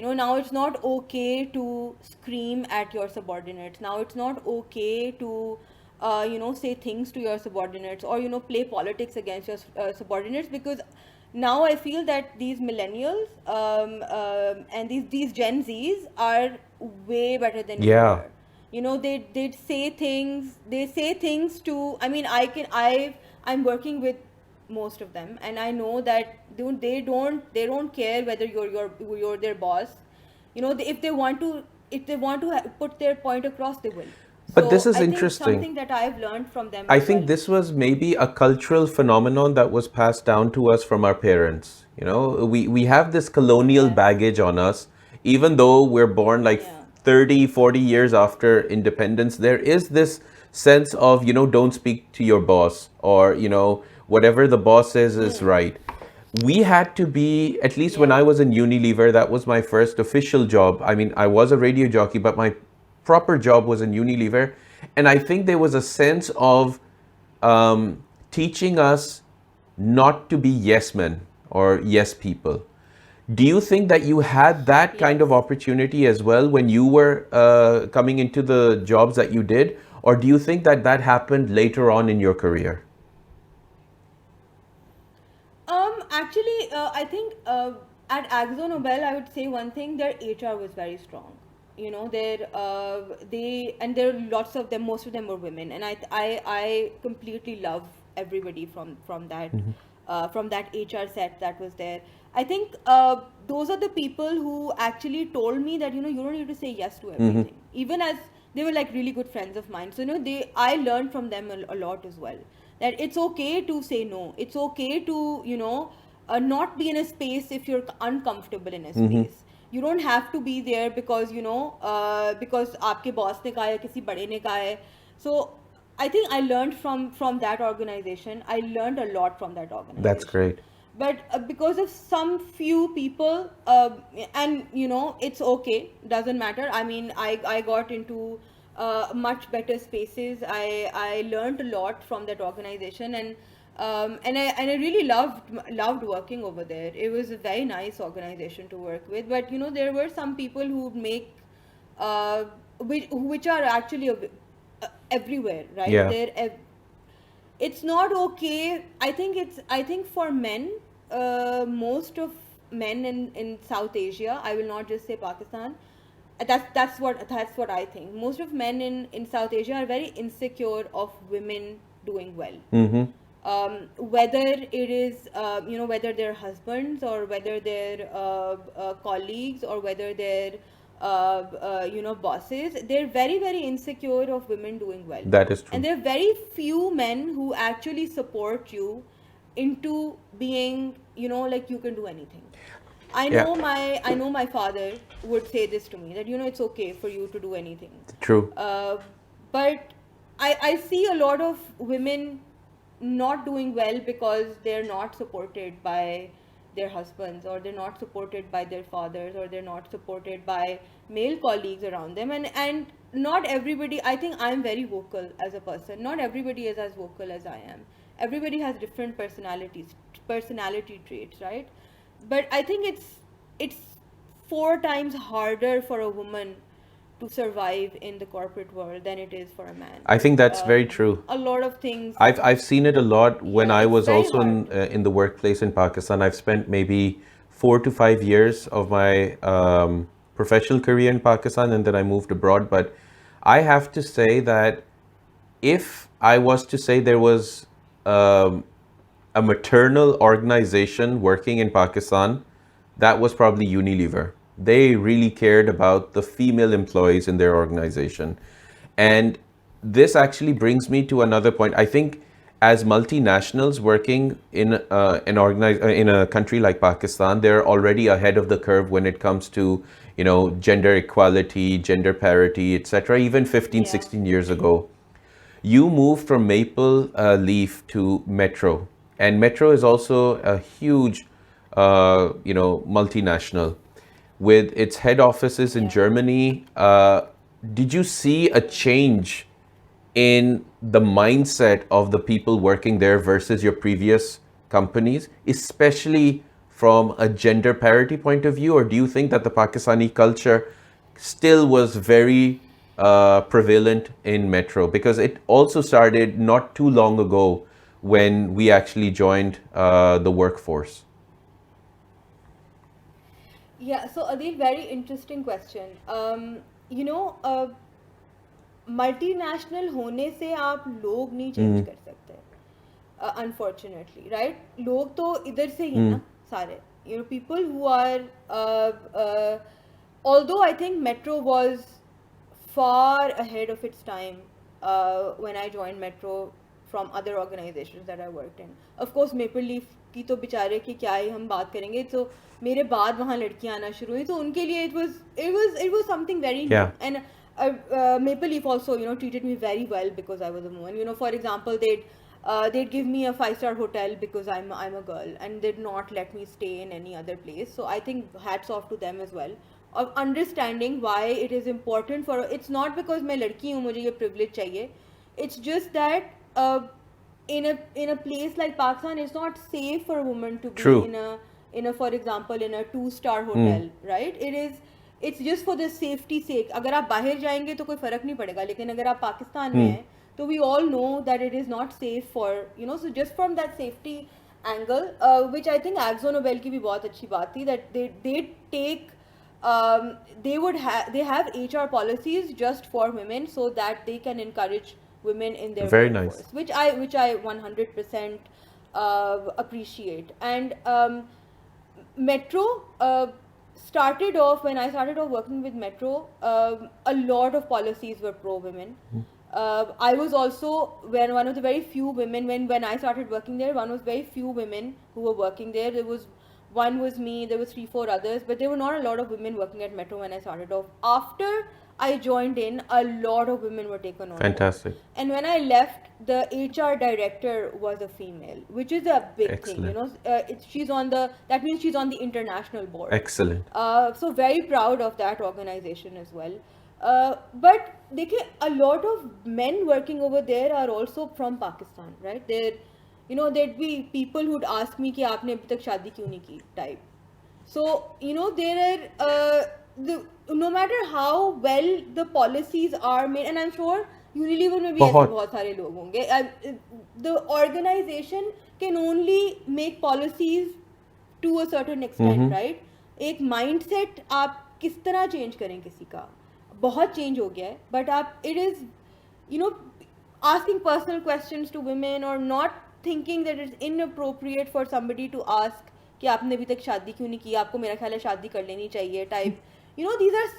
Now it's not okay to scream at your subordinates. Now it's not okay to, say things to your subordinates, or, play politics against your subordinates, because now I feel that these millennials, and these Gen Zs are way better than we Yeah. were. They say things to, I mean, I'm working with most of them, and I know that they don't care whether you're their boss. If they want to put their point across, they will. But this So is I think interesting. something that I've learned from them I as well. think this was maybe a cultural phenomenon that was passed down to us from our parents. We have this colonial Yes. baggage on us, even though we're born like Yeah. 30, 40 years after independence. There is this sense of, don't speak to your boss, or, whatever the boss says is Hmm. right. We had to be, at least when Yeah. I was in Unilever, that was my first official job. I mean, I was a radio jockey, but my proper job was in Unilever. And I think there was a sense of teaching us not to be yes men or yes people. Do you think that you had that kind Yes. of opportunity as well when you were coming into the jobs that you did? Or do you think that that happened later on in your career? Actually, I think at Axo Nobel, I would say one thing: their HR was very strong. There are lots of them. Most of them were women, and I completely love everybody from that HR set that was there. I think those are the people who actually told me that you don't need to say yes to everything, even as they were like really good friends of mine. So I learned from them a lot as well, that it's okay to say no. It's okay to not be in a space if you're uncomfortable in a space. You don't have to be there because आपके boss ने कहा है, किसी बड़े ने कहा है. So I think I learned from that organization. I learned a lot from that That's organization. great. But because of some few people, and it's okay, doesn't matter. I mean, I got into much better spaces. I learned a lot from that organization, and I really loved working over there. It was a very nice organization to work with. But there were some people who make which are actually everywhere, right? Yeah. It's not okay. I think for men, most of men in South Asia, I will not just say Pakistan. That's what I think. Most of men in South Asia are very insecure of women doing well. Whether it is whether they're husbands, or whether they're colleagues, or whether they're bosses, they're very very insecure of women doing well. That is And true. there are very few men who actually support you into being, like you can do anything. Yeah. I know my father would say this to me, that it's okay for you to do anything. True. But I see a lot of women not doing well because they're not supported by their husbands, or they're not supported by their fathers, or they're not supported by male colleagues around them. And not everybody, I think I'm very vocal as a person. Not everybody is as vocal as I am. Everybody has different personality traits, right? But I think it's four times harder for a woman to survive in the corporate world than it is for a man. I think that's very true. A lot of things. I've seen it a lot when Yeah, I it's was very also hard. in the workplace in Pakistan. I've spent maybe 4 to 5 years of my professional career in Pakistan, and then I moved abroad. But I have to say that if I was to say there was um, a maternal organization working in Pakistan, that was probably Unilever. They really cared about the female employees in their organization. And this actually brings me to another point. I think as multinationals working in in a country like Pakistan, they're already ahead of the curve when it comes to, gender equality, gender parity, etc. Even 15, Yeah. 16 years ago, you moved from Maple Leaf to Metro, and Metro is also a huge, multinational with its head offices in Yeah. Germany. Did you see a change in the mindset of the people working there versus your previous companies, especially from a gender parity point of view, or do you think that the Pakistani culture still was very prevalent in metro? Because it also started not too long ago when we actually joined the workforce. Yeah, so Adil, very interesting question. You know, multinational होने से आप लोग नहीं change कर सकते, unfortunately, right? लोग तो इधर से ही हैं ना सारे, you know, people who are, although I think Metro was far ahead of its time when I joined Metro from other organizations that I worked in. Of course, Maple Leaf की तो बेचारे की क्या ही हम बात करेंगे, तो मेरे बाद वहाँ लड़कियाँ आना शुरू हुई, तो उनके लिए it was something very new. Yeah. And Maple Leaf also, you know, treated me very well because I was a woman. You know, for example, they'd give me a 5-star hotel because I'm a girl, and they'd not let me stay in any other place. So I think hats off to them as well, of understanding why it is important for. It's not because मैं लड़की हूँ मुझे ये privilege चाहिए. It's just that in a place like Pakistan, it's not safe for a woman to be True. in a, for example, in a 2-star hotel, right? It's just for the safety sake. अगर आप बाहर जाएंगे तो कोई फर्क नहीं पड़ेगा, लेकिन अगर आप पाकिस्तान में हैं तो we all know that it is not safe for, you know, so just from that safety angle, which I think Akzo Nobel की भी बहुत अच्छी बात थी, that they take they have HR policies just for women so that they can encourage women in their Very workforce, nice. which I 100% appreciate. And Metro started off, when I started off working with Metro, a lot of policies were pro women. I was also one of the very few women when I started working there. One was very few women who were working there. One was me, there was 3-4 others, but there were not a lot of women working at Metro when I started off. After I joined in, a lot of women were taken on. Fantastic. Board. And when I left, the HR director was a female, which is a big Excellent. thing, you know. That means she's on the international board. Excellent. So very proud of that organization as well. But देखिए, a lot of men working over there are also from Pakistan, right? You know, there'd be people who'd ask me कि आपने अभी तक शादी क्यों नहीं की type. So, you know, there are no matter how well the policies are made, and I'm sure Unilever में भी ऐसे बहुत सारे लोग होंगे. The organization can only make policies to a certain extent, right? एक mindset आप किस तरह change करें किसी का, बहुत change हो गया है, but it is, you know, asking personal questions to women or not thinking that it's inappropriate for somebody to ask कि आपने अभी तक शादी क्यों नहीं की, आपको मेरा ख्याल है शादी कर लेनी चाहिए type. You know, these are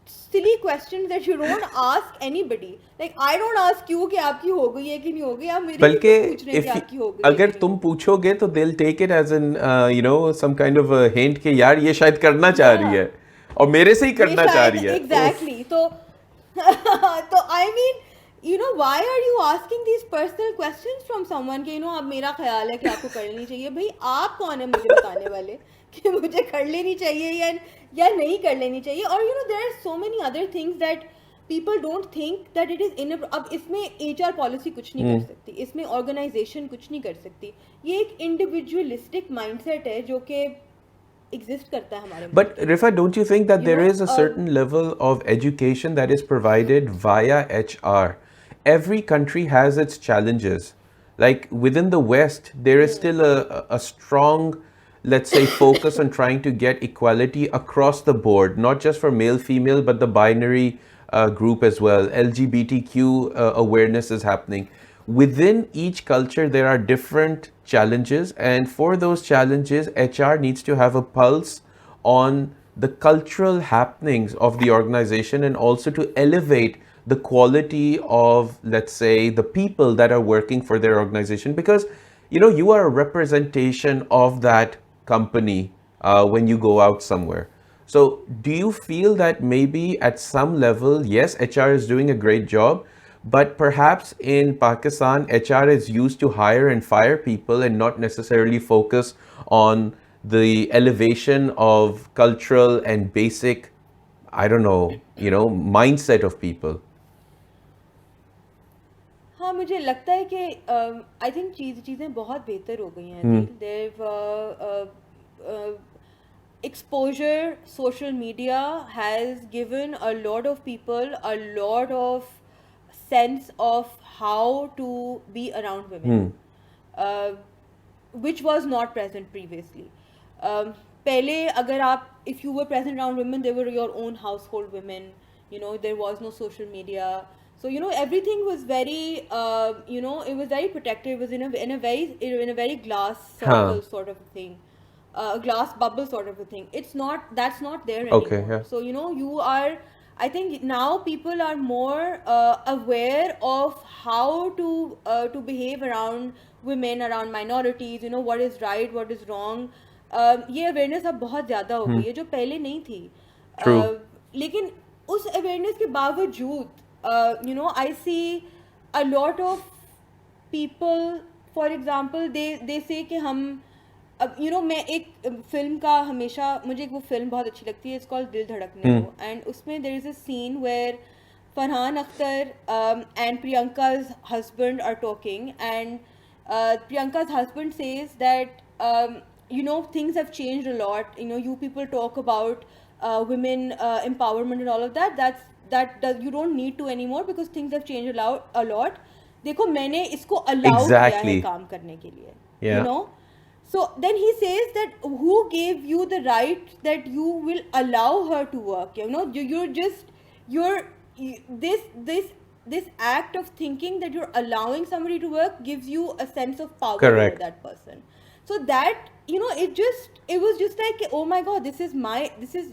silly questions that you don't ask anybody. Like, I don't ask you कि आपकी हो गई है कि नहीं हो गई, आप मेरे से पूछ रहे हैं कि आपकी हो गई है. अगर तुम पूछोगे तो they'll take it as in you know, some kind of a hint कि यार ये शायद करना चाह रही है और मेरे से ही करना चाह रही है. Exactly. तो I mean, you know, why are you asking these personal questions from someone कि, you know, अब मेरा ख्याल है कि आपको कर लेनी चाहिए. भाई आप कौन है मुझे बताने वाले कि मुझे कर लेनी चाहिए या नहीं कर लेनी चाहिए. और you know, there are so many other things that people don't think that it is अब इसमें HR policy कुछ नहीं कर सकती, इसमें organization कुछ नहीं कर सकती. ये एक individualistic mindset है जो कि exist करता है हमारे. But Rifah, don't you think that there is a certain level of education that is provided via HR? Every country has its challenges. Like within the West, there is still a strong, let's say, focus on trying to get equality across the board, not just for male, female, but the binary group as well. LGBTQ awareness is happening. Within each culture, there are different challenges, and for those challenges, HR needs to have a pulse on the cultural happenings of the organization and also to elevate the quality of, let's say, the people that are working for their organization, because, you know, you are a representation of that company when you go out somewhere. So do you feel that maybe at some level, yes, HR is doing a great job, but perhaps in Pakistan, HR is used to hire and fire people and not necessarily focus on the elevation of cultural and basic, I don't know, you know, mindset of people? हाँ, मुझे लगता है कि I think चीज़ें बहुत बेहतर हो गई हैं. exposure, social media has given a lot of people a lot of sense of how to be around women, uh, which was not present previously. पहले अगर आप if you were present around women, they were your own household women. You know, there was no social media, so you know everything was very you know, it was very protected. It was in a very glass circle sort of a thing, a glass bubble sort of a thing. It's not, that's not there Okay, anymore. yeah. So you know, you are, I think now people are more aware of how to behave around women, around minorities, you know, what is right, what is wrong. ये awareness अब बहुत ज़्यादा हो गई है जो पहले नहीं थी. True. लेकिन उस अवेयरनेस के बावजूद you know, I see a lot of people, for example, they say कि हम अब you know, मैं एक फिल्म का हमेशा, मुझे एक वो फिल्म बहुत अच्छी लगती है, इट्स कॉल्ड दिल धड़कने दो, एंड उसमें there is a scene where Farhan Akhtar and Priyanka's husband are talking, and Priyanka's husband says that you know, things have changed a lot. You know, you people talk about women empowerment and all of that. You don't need to anymore because things have changed a lot. देखो मैंने इसको allow किया है Exactly. काम करने के लिए. Yeah. You know. So then he says that who gave you the right that you will allow her to work? You know, this act of thinking that you're allowing somebody to work gives you a sense of power Correct. over that person. So that, you know, it was just like, oh my God, this is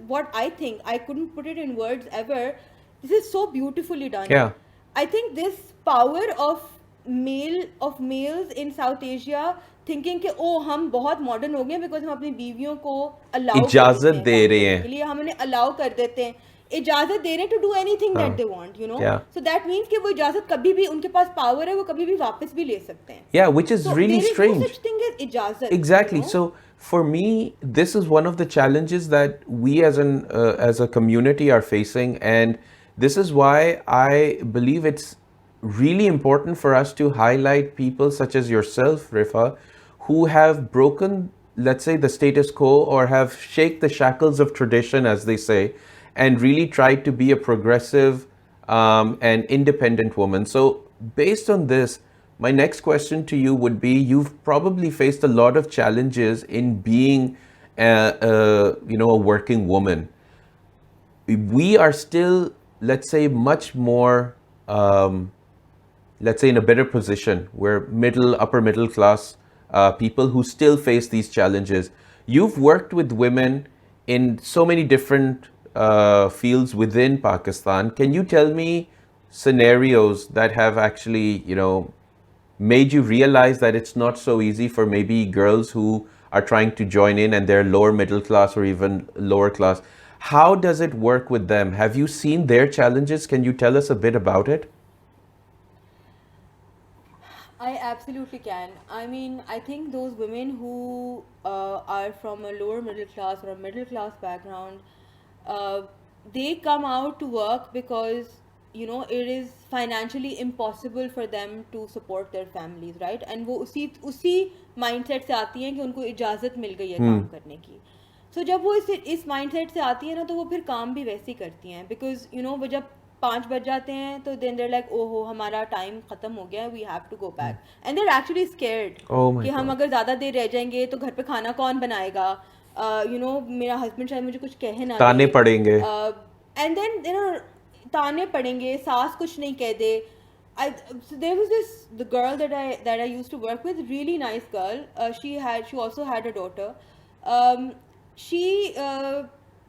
what I think. I couldn't put it in words ever. This is so beautifully done. Yeah. I think this power of males in South Asia thinking कि ओ हम बहुत modern हो गए because हम अपनी बीवियों को allow इजाजत दे रहे हैं के लिए, हम उन्हें अलाउ कर देते हैं, इजाजत दे रहे हैं to do anything that they want, you know. Yeah. So that means कि वो इजाजत कभी भी, उनके पास पावर है, वो कभी भी वापस भी ले सकते हैं. Yeah, which is really there is strange. no such thing as ijazat. Exactly. You know? So for me, this is one of the challenges that we as a community are facing, and this is why I believe it's really important for us to highlight people such as yourself, Rifah, who have broken, let's say, the status quo, or have shake the shackles of tradition, as they say, and really tried to be a progressive and independent woman. So based on this, my next question to you would be, you've probably faced a lot of challenges in being you know, a working woman. We are still, let's say, much more let's say in a better position. We're upper middle class people who still face these challenges. You've worked with women in so many different fields within Pakistan. Can you tell me scenarios that have actually, you know, made you realize that it's not so easy for maybe girls who are trying to join in and they're lower middle class or even lower class? How does it work with them? Have you seen their challenges? Can you tell us a bit about it? I absolutely can. I mean, I think those women who are from a lower middle class or a middle class background, they come out to work because, you know, it is financially impossible for them to support their families, right? And वो उसी mindset से आती हैं कि उनको इजाज़त मिल गई है काम करने की. So जब वो इस mindset से आती है ना, तो वो फिर काम भी वैसे ही करती हैं, because you know, वो जब 5 बज जाते हैं तो then they're like, ओहो हमारा टाइम ख़त्म हो गया है, we have to go back, and they're actually scared कि हम अगर ज़्यादा देर रह जाएंगे तो घर पे खाना कौन बनाएगा, you know, मेरा हस्बैंड शायद मुझे कुछ कहे ना, ताने पड़ेंगे, and then you know, ताने पड़ेंगे, सास कुछ नहीं कह दे. So there was the girl that I used to work with, really nice girl. She also had a daughter.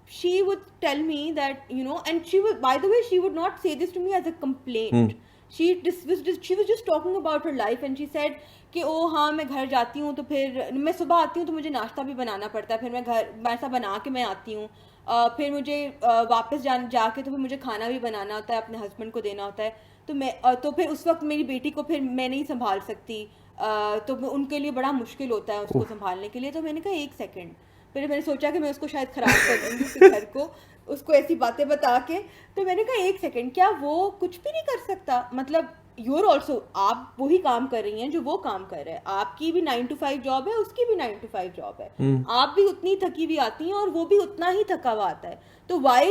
She would tell me that, you know, and by the way, she would not say this to me as a complaint. She was just talking about her life, and she said कि ओ हाँ मैं घर जाती हूँ तो फिर मैं सुबह आती हूँ तो मुझे नाश्ता भी बनाना पड़ता है, फिर मैं घर ऐसा बना के मैं आती हूँ, फिर मुझे वापस जाके तो फिर मुझे खाना भी बनाना होता है, अपने हस्बैंड को देना होता है, तो फिर उस वक्त मेरी बेटी को फिर मैं नहीं संभाल सकती, तो उनके लिए बड़ा मुश्किल होता है उसको संभालने के लिए. तो मैंने कहा एक सेकेंड, फिर मैंने सोचा कि मैं उसको शायद ख़राब कर दूँगी फिर घर को, उसको ऐसी बातें बता के. तो मैंने कहा एक सेकेंड, क्या वो कुछ भी नहीं कर सकता? मतलब यूर ऑल्सो, आप वही काम कर रही हैं जो वो काम कर रहे हैं, आपकी भी 9 to 5 जॉब है, उसकी भी 9 to 5 जॉब है, आप भी उतनी थकी हुई आती हैं और वो भी उतना ही थका हुआ आता है, तो वाई